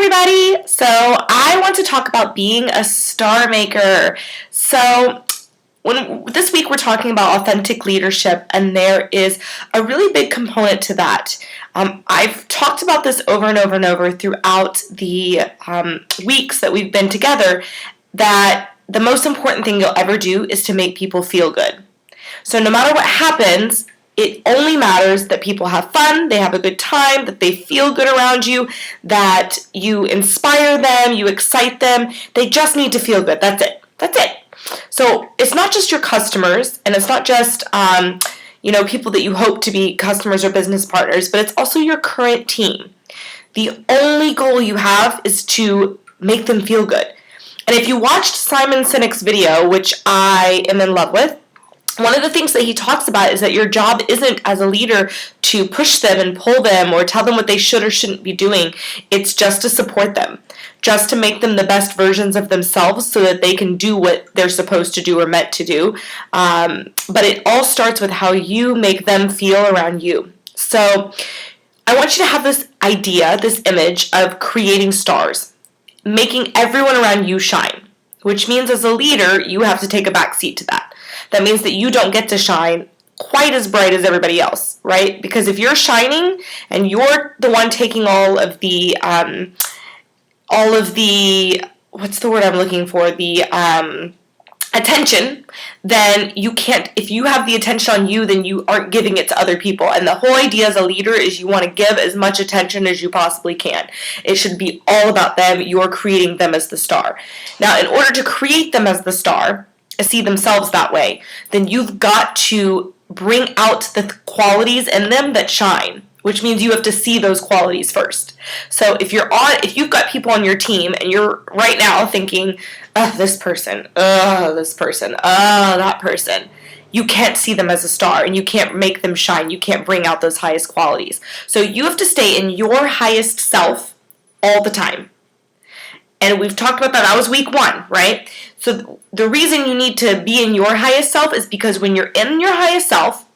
everybody! So I want to talk about being a star maker. So this week we're talking about authentic leadership, and there is a really big component to that. I've talked about this over and over and over throughout the weeks that we've been together, that the most important thing you'll ever do is to make people feel good. So no matter what happens, it only matters that people have fun, they have a good time, that they feel good around you, that you inspire them, you excite them. They just need to feel good. That's it. That's it. So it's not just your customers, and it's not just people that you hope to be customers or business partners, but it's also your current team. The only goal you have is to make them feel good. And if you watched Simon Sinek's video, which I am in love with, one of the things that he talks about is that your job isn't as a leader to push them and pull them or tell them what they should or shouldn't be doing. It's just to support them, just to make them the best versions of themselves so that they can do what they're supposed to do or meant to do. But it all starts with how you make them feel around you. So I want you to have this idea, this image of creating stars, making everyone around you shine, which means as a leader, you have to take a back seat to that. That means that you don't get to shine quite as bright as everybody else, right? Because if you're shining and you're the one taking all of the what's the word I'm looking for? The attention, then you can't, if you have the attention on you, then you aren't giving it to other people. And the whole idea as a leader is you want to give as much attention as you possibly can. It should be all about them. You're creating them as the star. Now, in order to create them as the star, see themselves that way, then you've got to bring out the qualities in them that shine, which means you have to see those qualities first. So if you've got people on your team and you're right now thinking, this person, that person, you can't see them as a star and you can't make them shine. You can't bring out those highest qualities. So you have to stay in your highest self all the time. And we've talked about that. That was week 1, right? So the reason you need to be in your highest self is because when you're in your highest self,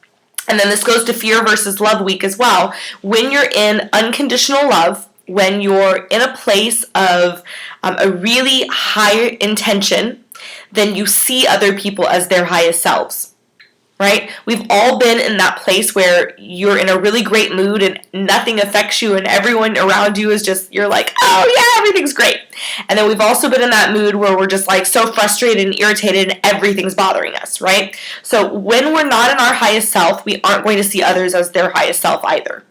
and then this goes to fear versus love week as well, when you're in unconditional love, when you're in a place of a really high intention, then you see other people as their highest selves. Right? We've all been in that place where you're in a really great mood and nothing affects you and everyone around you is just, you're like, oh yeah, everything's great. And then we've also been in that mood where we're just like so frustrated and irritated and everything's bothering us, right? So when we're not in our highest self, we aren't going to see others as their highest self either.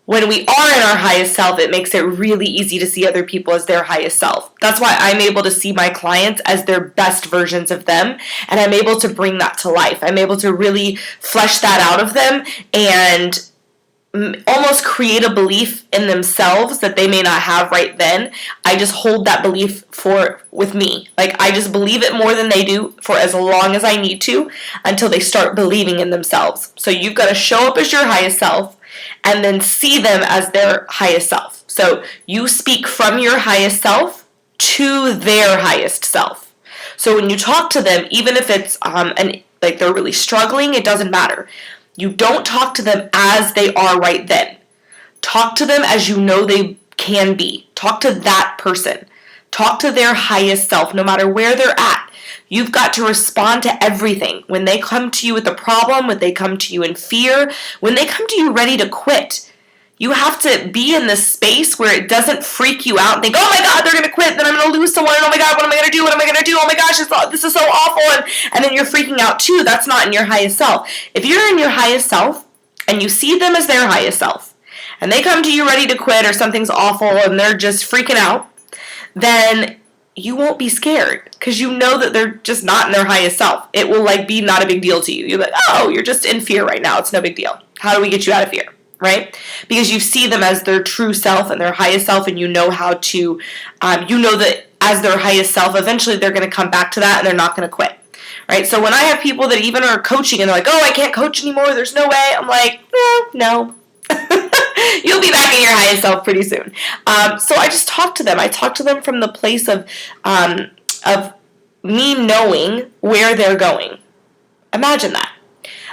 When we are in our highest self, it makes it really easy to see other people as their highest self. That's why I'm able to see my clients as their best versions of them, and I'm able to bring that to life. I'm able to really flesh that out of them and almost create a belief in themselves that they may not have right then. I just hold that belief with me. Like, I just believe it more than they do for as long as I need to until they start believing in themselves. So you've got to show up as your highest self and then see them as their highest self. So you speak from your highest self to their highest self. So when you talk to them, even if it's like they're really struggling, it doesn't matter. You don't talk to them as they are right then. Talk to them as you know they can be. Talk to that person. Talk to their highest self, no matter where they're at. You've got to respond to everything. When they come to you with a problem, when they come to you in fear, when they come to you ready to quit, you have to be in this space where it doesn't freak you out and think, oh my God, they're going to quit, then I'm going to lose someone, and oh my God, what am I going to do, oh my gosh, this is so awful, and then you're freaking out too. That's not in your highest self. If you're in your highest self, and you see them as their highest self, and they come to you ready to quit, or something's awful, and they're just freaking out, then you won't be scared because you know that they're just not in their highest self. It will be not a big deal to you. You're like, oh, you're just in fear right now. It's no big deal. How do we get you out of fear, right? Because you see them as their true self and their highest self, and you know how to, you know that as their highest self, eventually they're going to come back to that and they're not going to quit, right? So when I have people that even are coaching and they're like, oh, I can't coach anymore, there's no way, I'm like, no. You'll be back in your highest self pretty soon. So I just talk to them. I talk to them from the place of me knowing where they're going. Imagine that.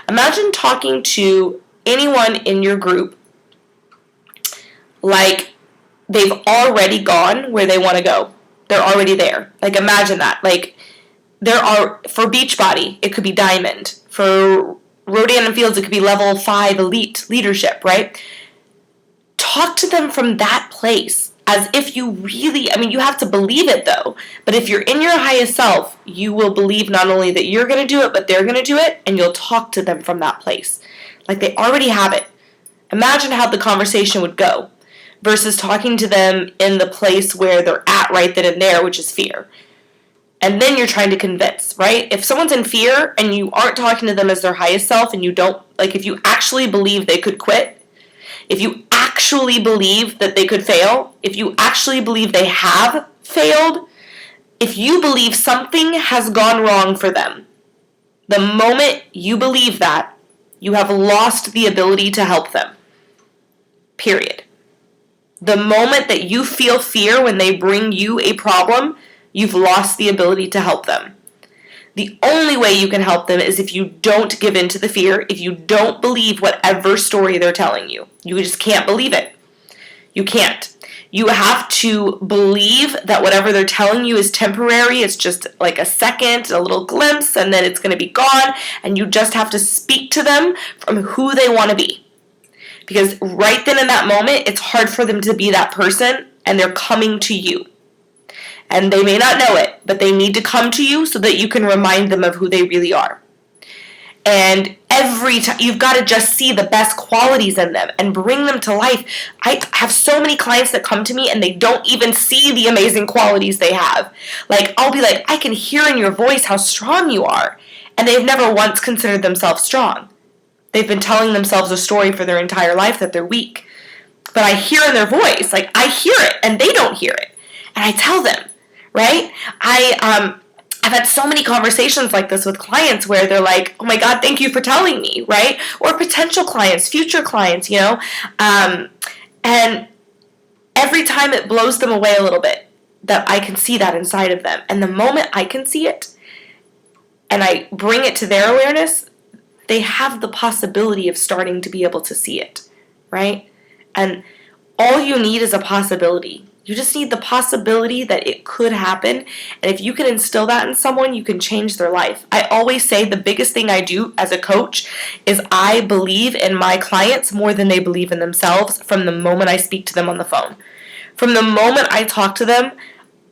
Imagine talking to anyone in your group like they've already gone where they want to go. They're already there. Like, imagine that. Like, for Beachbody, it could be diamond. For Rodan and Fields, it could be level 5 elite leadership, right? Talk to them from that place as if you really, you have to believe it though, but if you're in your highest self, you will believe not only that you're going to do it, but they're going to do it, and you'll talk to them from that place. Like they already have it. Imagine how the conversation would go versus talking to them in the place where they're at right then and there, which is fear. And then you're trying to convince, right? If someone's in fear and you aren't talking to them as their highest self and you don't, like if you actually believe they could quit, if you actually believe that they could fail, if you actually believe they have failed, if you believe something has gone wrong for them, the moment you believe that, you have lost the ability to help them. Period. The moment that you feel fear when they bring you a problem, you've lost the ability to help them. The only way you can help them is if you don't give in to the fear, if you don't believe whatever story they're telling you. You just can't believe it. You can't. You have to believe that whatever they're telling you is temporary. It's just like a second, a little glimpse, and then it's going to be gone. And you just have to speak to them from who they want to be. Because right then in that moment, it's hard for them to be that person, and they're coming to you. And they may not know it, but they need to come to you so that you can remind them of who they really are. And every time, you've got to just see the best qualities in them and bring them to life. I have so many clients that come to me and they don't even see the amazing qualities they have. Like, I'll be like, I can hear in your voice how strong you are. And they've never once considered themselves strong. They've been telling themselves a story for their entire life that they're weak. But I hear in their voice, like, I hear it and they don't hear it. And I tell them. Right? I've had so many conversations like this with clients where they're like, oh my God, thank you for telling me, right? Or potential clients, future clients, and every time it blows them away a little bit that I can see that inside of them. And the moment I can see it and I bring it to their awareness, they have the possibility of starting to be able to see it, right? And all you need is a possibility. You just need the possibility that it could happen, and if you can instill that in someone, you can change their life. I always say the biggest thing I do as a coach is I believe in my clients more than they believe in themselves from the moment I speak to them on the phone. From the moment I talk to them,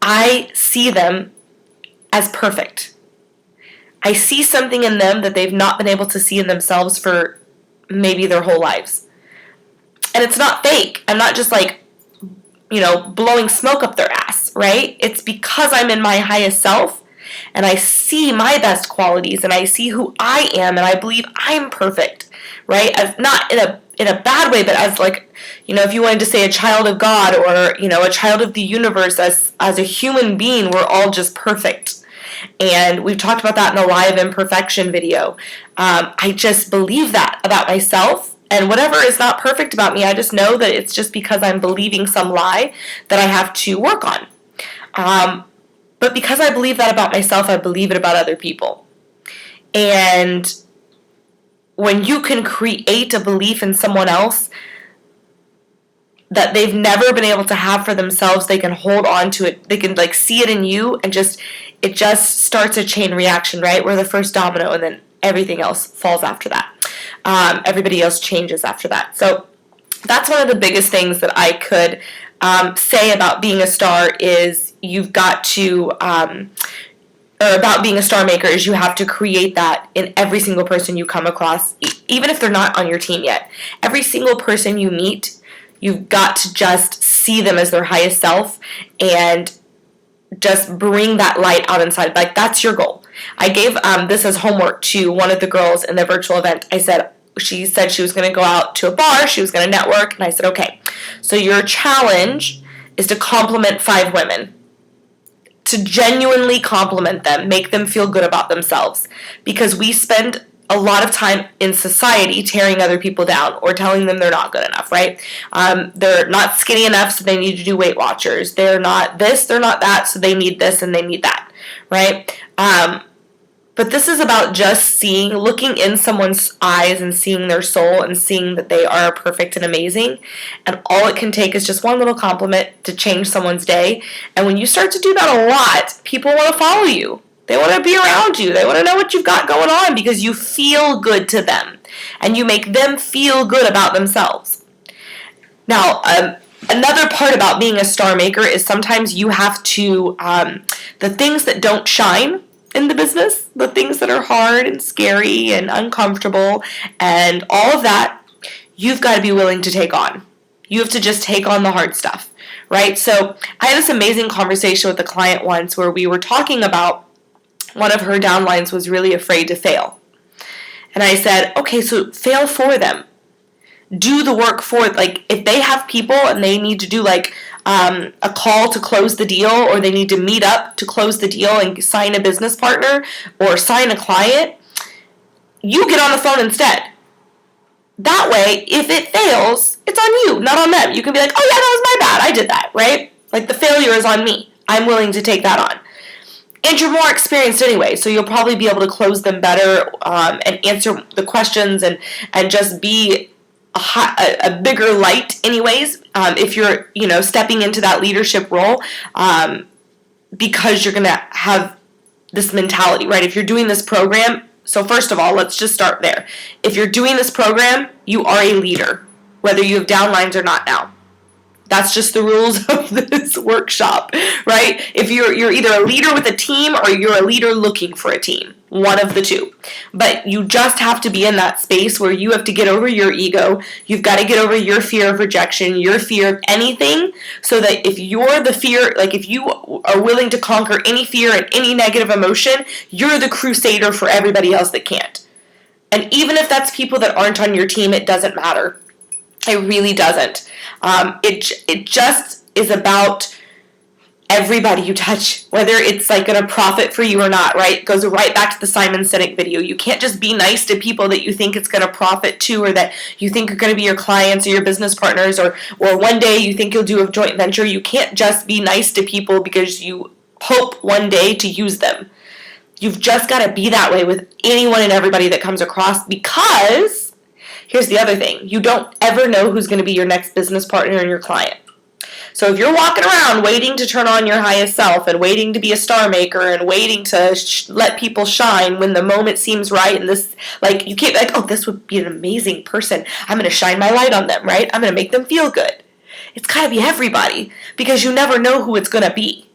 I see them as perfect. I see something in them that they've not been able to see in themselves for maybe their whole lives. And it's not fake. I'm not just like, blowing smoke up their ass, right? It's because I'm in my highest self and I see my best qualities and I see who I am and I believe I'm perfect, right? As not in a bad way, but as like, if you wanted to say a child of God or, a child of the universe, as a human being, we're all just perfect. And we've talked about that in the Live Imperfection video. I just believe that about myself. And whatever is not perfect about me, I just know that it's just because I'm believing some lie that I have to work on. But because I believe that about myself, I believe it about other people. And when you can create a belief in someone else that they've never been able to have for themselves, they can hold on to it. They can see it in you, and it just starts a chain reaction, right? We're the first domino, and then everything else falls after that. Everybody else changes after that. So that's one of the biggest things that I could say about being a star is you've got to, or about being a star maker is you have to create that in every single person you come across, even if they're not on your team yet. Every single person you meet, you've got to just see them as their highest self and just bring that light out inside. Like, that's your goal. I gave this as homework to one of the girls in the virtual event. She said she was going to go out to a bar, she was going to network, and I said, okay, so your challenge is to compliment 5 women. To genuinely compliment them, make them feel good about themselves. Because we spend a lot of time in society tearing other people down or telling them they're not good enough, right? They're not skinny enough, so they need to do Weight Watchers. They're not this, they're not that, so they need this and they need that, right? But this is about just looking in someone's eyes and seeing their soul and seeing that they are perfect and amazing. And all it can take is just one little compliment to change someone's day. And when you start to do that a lot, people want to follow you. They want to be around you. They want to know what you've got going on because you feel good to them. And you make them feel good about themselves. Now, another part about being a star maker is sometimes you have to, the things that don't shine in the business, the things that are hard and scary and uncomfortable and all of that, you've got to be willing to take on. You have to just take on the hard stuff, right? So I had this amazing conversation with a client once where we were talking about one of her downlines was really afraid to fail. And I said, okay, so fail for them. Do the work for it. Like if they have people and they need to do like a call to close the deal, or they need to meet up to close the deal and sign a business partner or sign a client, you get on the phone instead. That way, if it fails, it's on you, not on them. You can be like, oh yeah, that was my bad. I did that, right? Like the failure is on me. I'm willing to take that on. And you're more experienced anyway, so you'll probably be able to close them better and answer the questions and just be a bigger light anyways, if you're, stepping into that leadership role, because you're going to have this mentality, right? If you're doing this program, so first of all, let's just start there. If you're doing this program, you are a leader, whether you have downlines or not now. That's just the rules of this workshop, right? If you're either a leader with a team or you're a leader looking for a team, one of the two. But you just have to be in that space where you have to get over your ego. You've got to get over your fear of rejection, your fear of anything, so that if you're the fear, like if you are willing to conquer any fear and any negative emotion, you're the crusader for everybody else that can't. And even if that's people that aren't on your team, it doesn't matter. It really doesn't. It just is about everybody you touch, whether it's like going to profit for you or not, right? It goes right back to the Simon Sinek video. You can't just be nice to people that you think it's going to profit to, or that you think are going to be your clients or your business partners, or one day you think you'll do a joint venture. You can't just be nice to people because you hope one day to use them. You've just got to be that way with anyone and everybody that comes across, because here's the other thing. You don't ever know who's going to be your next business partner and your client. So if you're walking around waiting to turn on your highest self and waiting to be a star maker and waiting to let people shine when the moment seems right, and this, like, you can't be like, oh, this would be an amazing person. I'm going to shine my light on them, right? I'm going to make them feel good. It's got to be everybody, because you never know who it's going to be.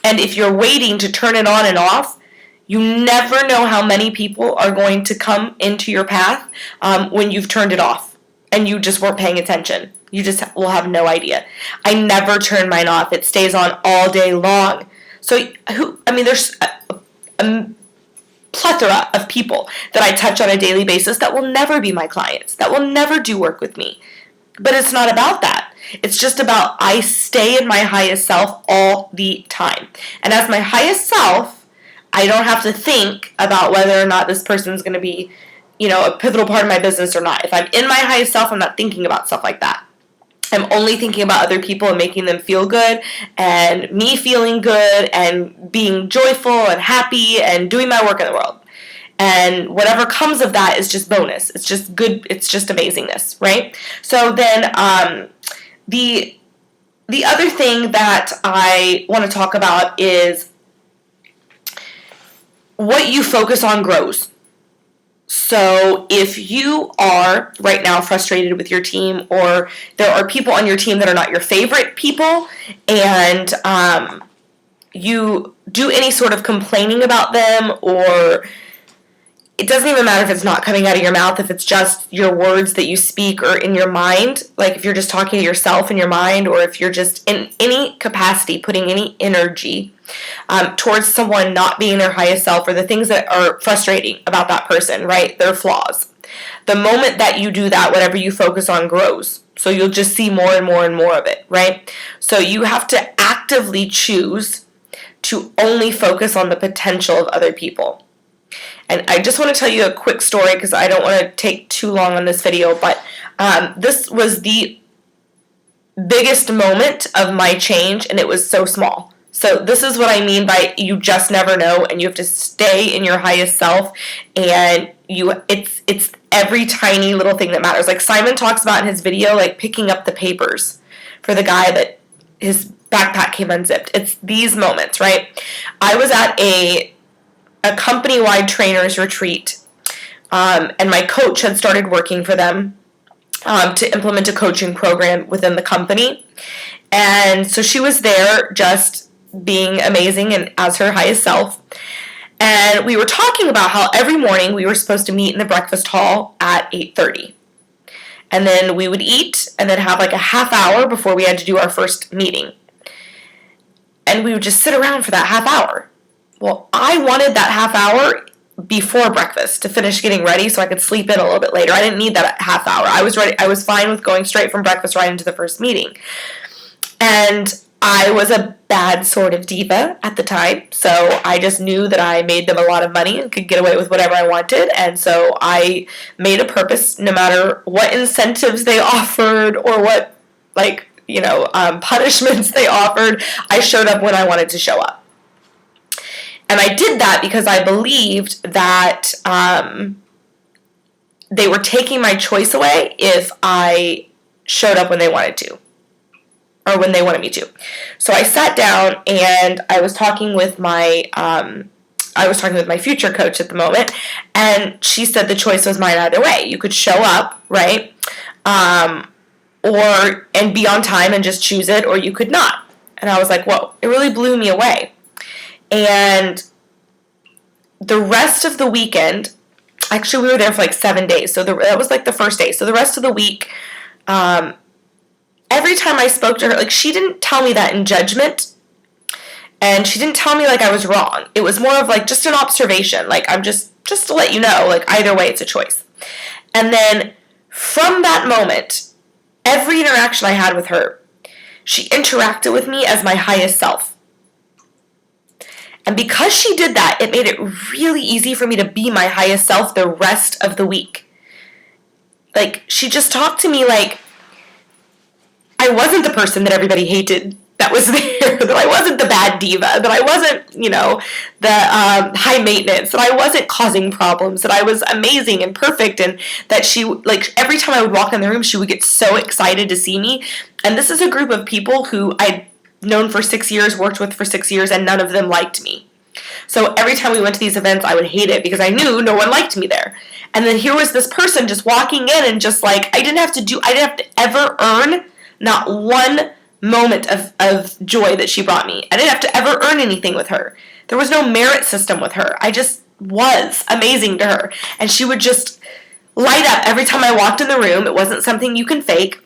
And if you're waiting to turn it on and off, you never know how many people are going to come into your path when you've turned it off and you just weren't paying attention. You just will have no idea. I never turn mine off. It stays on all day long. So, there's a plethora of people that I touch on a daily basis that will never be my clients, that will never do work with me. But it's not about that. It's just about I stay in my highest self all the time. And as my highest self, I don't have to think about whether or not this person's going to be, a pivotal part of my business or not. If I'm in my highest self, I'm not thinking about stuff like that. I'm only thinking about other people and making them feel good, and me feeling good and being joyful and happy and doing my work in the world. And whatever comes of that is just bonus. It's just good. It's just amazingness, right? So then the other thing that I want to talk about is what you focus on grows. So if you are right now frustrated with your team, or there are people on your team that are not your favorite people, and you do any sort of complaining about them, or it doesn't even matter if it's not coming out of your mouth, if it's just your words that you speak or in your mind, like if you're just talking to yourself in your mind, or if you're just in any capacity putting any energy towards someone not being their highest self, or the things that are frustrating about that person, right? Their flaws. The moment that you do that, whatever you focus on grows. So you'll just see more and more and more of it, right? So you have to actively choose to only focus on the potential of other people. And I just want to tell you a quick story, because I don't want to take too long on this video, but this was the biggest moment of my change, and it was so small. So this is what I mean by you just never know, and you have to stay in your highest self, and it's every tiny little thing that matters. Like Simon talks about in his video, like picking up the papers for the guy that his backpack came unzipped. It's these moments, right? I was at a company-wide trainers retreat, and my coach had started working for them to implement a coaching program within the company. And so she was there just being amazing and as her highest self. And we were talking about how every morning we were supposed to meet in the breakfast hall at 8:30. And then we would eat and then have like a half hour before we had to do our first meeting. And we would just sit around for that half hour. Well, I wanted that half hour before breakfast to finish getting ready so I could sleep in a little bit later. I didn't need that half hour. I was ready. I was fine with going straight from breakfast right into the first meeting. And I was a bad sort of diva at the time, so I just knew that I made them a lot of money and could get away with whatever I wanted, and so I made a purpose, no matter what incentives they offered or what, punishments they offered, I showed up when I wanted to show up. And I did that because I believed that they were taking my choice away if I showed up when they wanted to. Or when they wanted me to. So I sat down and I was talking with my future coach at the moment, and she said the choice was mine either way. You could show up, right? And be on time and just choose it, or you could not. And I was like, whoa, it really blew me away. And the rest of the weekend, actually we were there for like 7 days, so that was like the first day. So the rest of the week, every time I spoke to her, like, she didn't tell me that in judgment, and she didn't tell me like I was wrong. It was more of like just an observation, like I'm just to let you know, like either way it's a choice. And then from that moment, every interaction I had with her, she interacted with me as my highest self. And because she did that, it made it really easy for me to be my highest self the rest of the week. Like, she just talked to me like I wasn't the person that everybody hated that was there, that I wasn't the bad diva, that I wasn't, the high maintenance, that I wasn't causing problems, that I was amazing and perfect, and that she, like, every time I would walk in the room, she would get so excited to see me. And this is a group of people who I'd known for 6 years, worked with for 6 years, and none of them liked me. So every time we went to these events, I would hate it because I knew no one liked me there. And then here was this person just walking in and just like, I didn't have to ever earn not one moment of joy that she brought me. I didn't have to ever earn anything with her. There was no merit system with her. I just was amazing to her. And she would just light up every time I walked in the room. It wasn't something you can fake.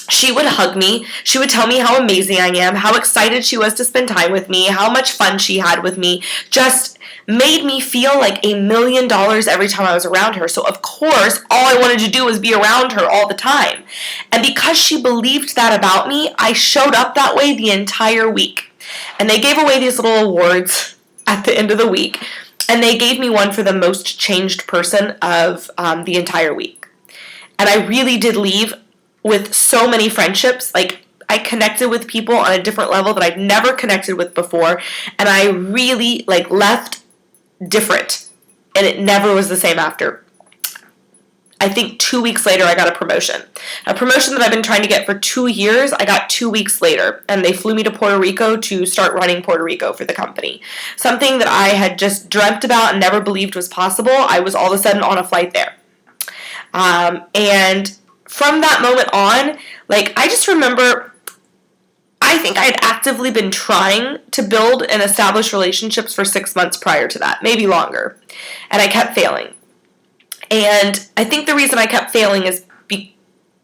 She would hug me. She would tell me how amazing I am, how excited she was to spend time with me, how much fun she had with me. Just made me feel like $1 million every time I was around her. So of course, all I wanted to do was be around her all the time. And because she believed that about me, I showed up that way the entire week. And they gave away these little awards at the end of the week. And they gave me one for the most changed person of the entire week. And I really did leave with so many friendships. Like, I connected with people on a different level that I'd never connected with before. And I really, left different, and it never was the same after. I think 2 weeks later I got a promotion that I've been trying to get for 2 years. I got 2 weeks later, and they flew me to Puerto Rico to start running Puerto Rico for the company. Something that I had just dreamt about and never believed was possible. I was all of a sudden on a flight there. And from that moment on, I just remember, I think I had actively been trying to build and establish relationships for 6 months prior to that, maybe longer. And I kept failing. And I think the reason I kept failing is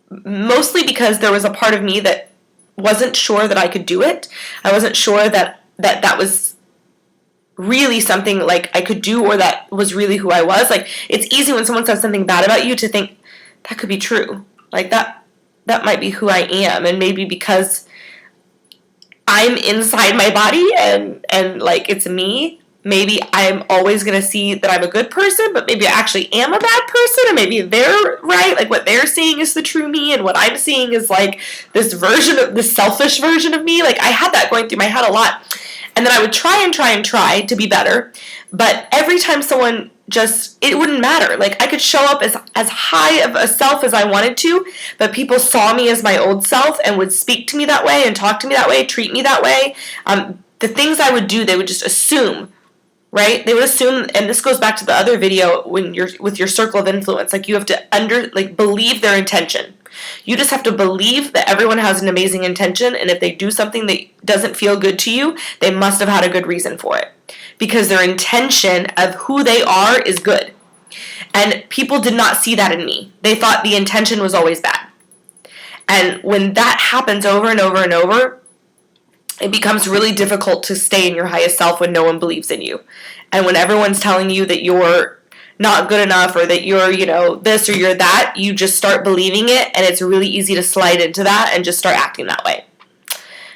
mostly because there was a part of me that wasn't sure that I could do it. I wasn't sure that was really something I could do, or that was really who I was. It's easy when someone says something bad about you to think that could be true. That might be who I am. And maybe because I'm inside my body and it's me, maybe I'm always going to see that I'm a good person, but maybe I actually am a bad person, and maybe they're right. What they're seeing is the true me, and what I'm seeing is this selfish version of me. I had that going through my head a lot. And then I would try to be better. But every time someone it wouldn't matter. Like, I could show up as high of a self as I wanted to, but people saw me as my old self and would speak to me that way and talk to me that way, treat me that way. The things I would do, they would just assume, right? They would assume, and this goes back to the other video when you're with your circle of influence. Like, you have to believe their intention. You just have to believe that everyone has an amazing intention, and if they do something that doesn't feel good to you, they must have had a good reason for it. Because their intention of who they are is good. And people did not see that in me. They thought the intention was always bad. And when that happens over and over and over, it becomes really difficult to stay in your highest self when no one believes in you. And when everyone's telling you that you're not good enough or that you're, this or you're that, you just start believing it, and it's really easy to slide into that and just start acting that way.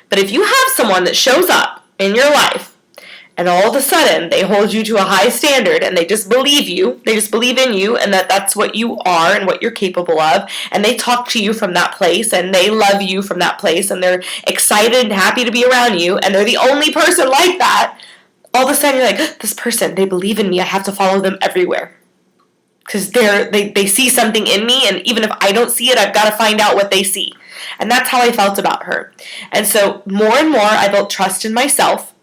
But if you have someone that shows up in your life and all of a sudden they hold you to a high standard and they just believe you, they just believe in you and that's what you are and what you're capable of, and they talk to you from that place and they love you from that place and they're excited and happy to be around you and they're the only person like that, all of a sudden you're like, this person, they believe in me, I have to follow them everywhere. Because they see something in me, and even if I don't see it, I've got to find out what they see. And that's how I felt about her. And so more and more, I built trust in myself.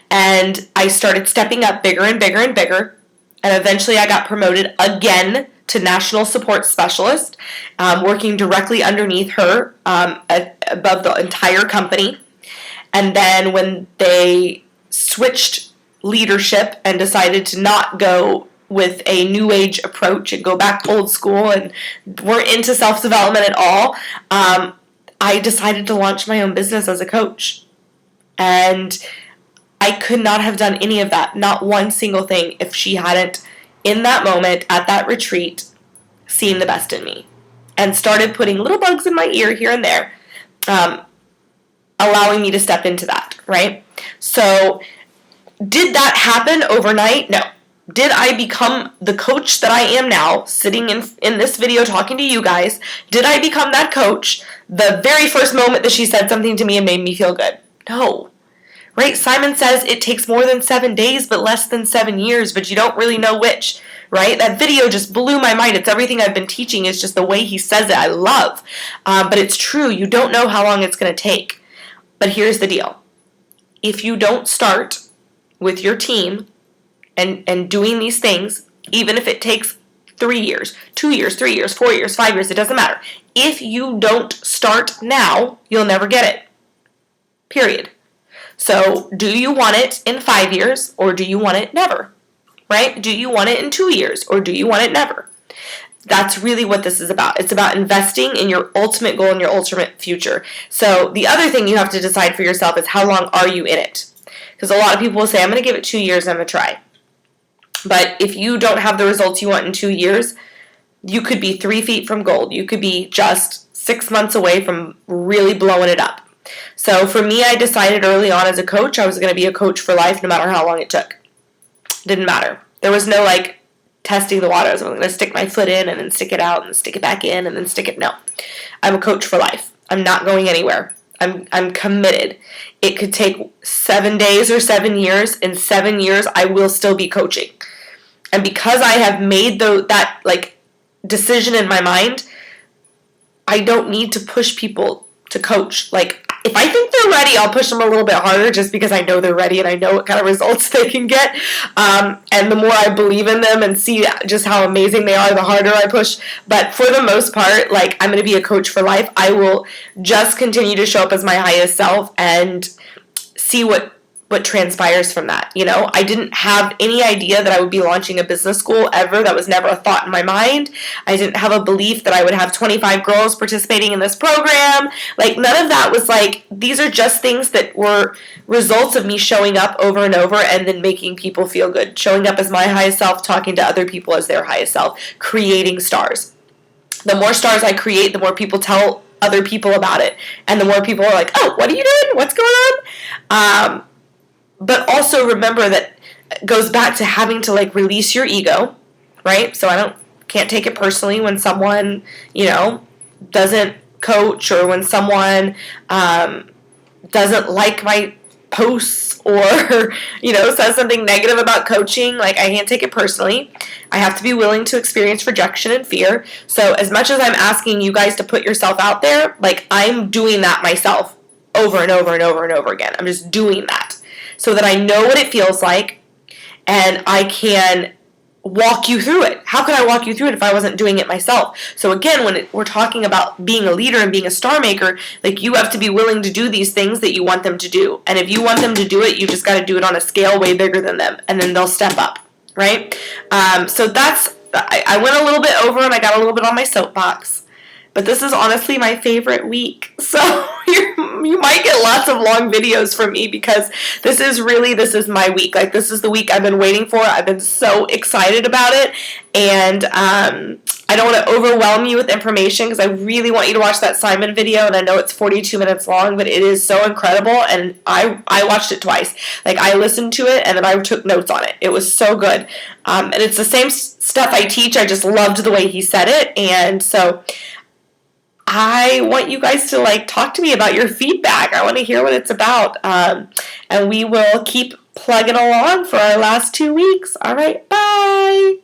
And I started stepping up bigger and bigger and bigger. And eventually I got promoted again to National Support Specialist, working directly underneath her above the entire company. And then when they switched leadership and decided to not go with a new age approach and go back old school and weren't into self-development at all, I decided to launch my own business as a coach. And I could not have done any of that, not one single thing, if she hadn't, in that moment, at that retreat, seen the best in me and started putting little bugs in my ear here and there, allowing me to step into that, right? So, did that happen overnight? No. Did I become the coach that I am now, sitting in this video talking to you guys? Did I become that coach the very first moment that she said something to me and made me feel good? No. Right? Simon says it takes more than 7 days but less than 7 years, but you don't really know which. Right? That video just blew my mind. It's everything I've been teaching. It's just the way he says it. I love. But it's true. You don't know how long it's going to take. But here's the deal. If you don't start with your team and doing these things, even if it takes 3 years, 2 years, 3 years, 4 years, 5 years, it doesn't matter. If you don't start now, you'll never get it. Period. So, do you want it in 5 years or do you want it never? Right? Do you want it in 2 years or do you want it never? That's really what this is about. It's about investing in your ultimate goal and your ultimate future. So, the other thing you have to decide for yourself is how long are you in it? Because a lot of people will say, I'm going to give it 2 years and I'm going to try. But if you don't have the results you want in 2 years, you could be 3 feet from gold. You could be just 6 months away from really blowing it up. So for me, I decided early on as a coach, I was going to be a coach for life no matter how long it took. Didn't matter. There was no testing the waters. I'm going to stick my foot in and then stick it out and stick it back in and then stick it. No. I'm a coach for life. I'm not going anywhere. I'm committed. It could take 7 days or 7 years. In 7 years, I will still be coaching. And because I have made that decision in my mind, I don't need to push people to coach. If I think they're ready, I'll push them a little bit harder just because I know they're ready and I know what kind of results they can get. And the more I believe in them and see just how amazing they are, the harder I push. But for the most part, I'm going to be a coach for life. I will just continue to show up as my highest self and see what transpires from that. I didn't have any idea that I would be launching a business school ever. That was never a thought in my mind. I didn't have a belief that I would have 25 girls participating in this program. None of that was these are just things that were results of me showing up over and over and then making people feel good. Showing up as my highest self, talking to other people as their highest self, creating stars. The more stars I create, the more people tell other people about it. And the more people are like, oh, what are you doing? What's going on? But also remember that it goes back to having to release your ego, right? So I can't take it personally when someone, doesn't coach or when someone doesn't like my posts or, says something negative about coaching, like, I can't take it personally. I have to be willing to experience rejection and fear. So as much as I'm asking you guys to put yourself out there, like, I'm doing that myself over and over and over and over again. I'm just doing that so that I know what it feels like and I can walk you through it. How could I walk you through it if I wasn't doing it myself? So again, when we're talking about being a leader and being a star maker, like, you have to be willing to do these things that you want them to do. And if you want them to do it, you just got to do it on a scale way bigger than them, and then they'll step up, right? So that's, I went a little bit over and I got a little bit on my soapbox. But this is honestly my favorite week. So you might get lots of long videos from me because this is my week. Like, this is the week I've been waiting for. I've been so excited about it. And I don't want to overwhelm you with information because I really want you to watch that Simon video. And I know it's 42 minutes long, but it is so incredible. And I watched it twice. Like, I listened to it and then I took notes on it. It was so good. And it's the same stuff I teach. I just loved the way he said it. And so I want you guys to, like, talk to me about your feedback. I want to hear what it's about. And we will keep plugging along for our last 2 weeks. All right, bye.